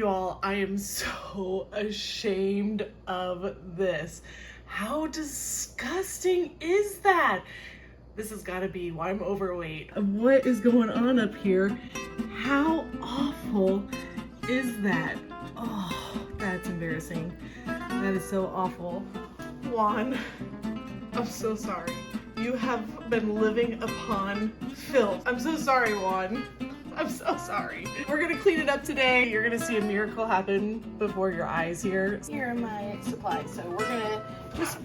You all, I am so ashamed of this. How disgusting is that? This has got to be why I'm overweight. What is going on up here? How awful is that? Oh, that's embarrassing. That is so awful. Juan, I'm so sorry. You have been living upon filth. I'm so sorry, Juan. I'm so sorry. We're gonna clean it up today. You're gonna see a miracle happen before your eyes here. Here are my supplies. So we're gonna just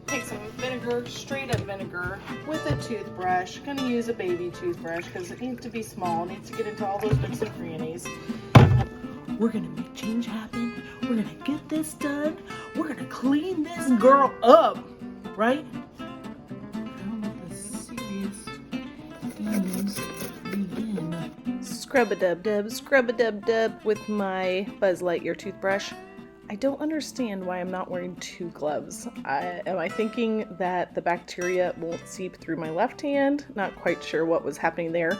take some vinegar, straight up vinegar, with a toothbrush. Gonna use a baby toothbrush because it needs to be small. It needs to get into all those nooks and crannies. We're gonna make change happen. We're gonna get this done. We're gonna clean this girl up, right? Scrub-a-dub-dub, scrub-a-dub-dub with my Buzz Lightyear toothbrush. I don't understand why I'm not wearing two gloves. Am I thinking that the bacteria won't seep through my left hand? Not quite sure what was happening there.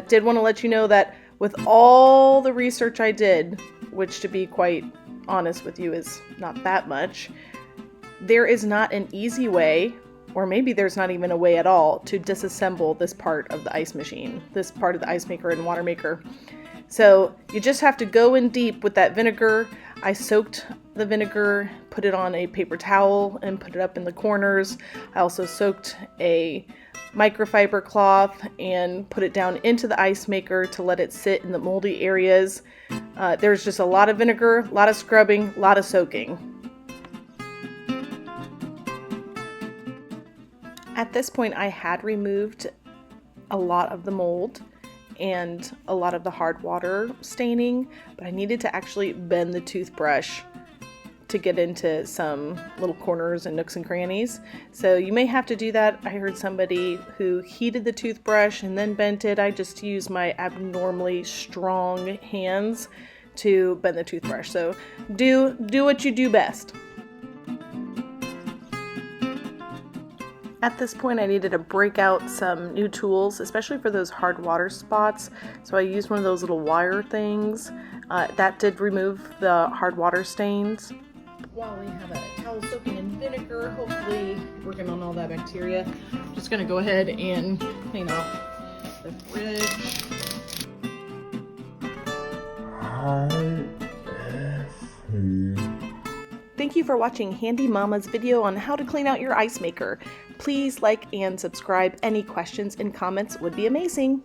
Did want to let you know that with all the research I did, which to be quite honest with you is not that much, there is not an easy way, or maybe there's not even a way at all, to disassemble this part of the ice machine, this part of the ice maker and water maker. So you just have to go in deep with that vinegar. I soaked the vinegar, put it on a paper towel and put it up in the corners. I also soaked a microfiber cloth and put it down into the ice maker to let it sit in the moldy areas. There's just a lot of vinegar, a lot of scrubbing, a lot of soaking. At this point, I had removed a lot of the mold and a lot of the hard water staining, but I needed to actually bend the toothbrush to get into some little corners and nooks and crannies. So you may have to do that. I heard somebody who heated the toothbrush and then bent it. I just used my abnormally strong hands to bend the toothbrush. So do what you do best. At this point, I needed to break out some new tools, especially for those hard water spots. So I used one of those little wire things. That did remove the hard water stains. While we have a towel soaking in vinegar, hopefully working on all that bacteria, I'm just going to go ahead and clean off the fridge. Thank you for watching Handy Mama's video on how to clean out your ice maker. Please like and subscribe. Any questions and comments would be amazing.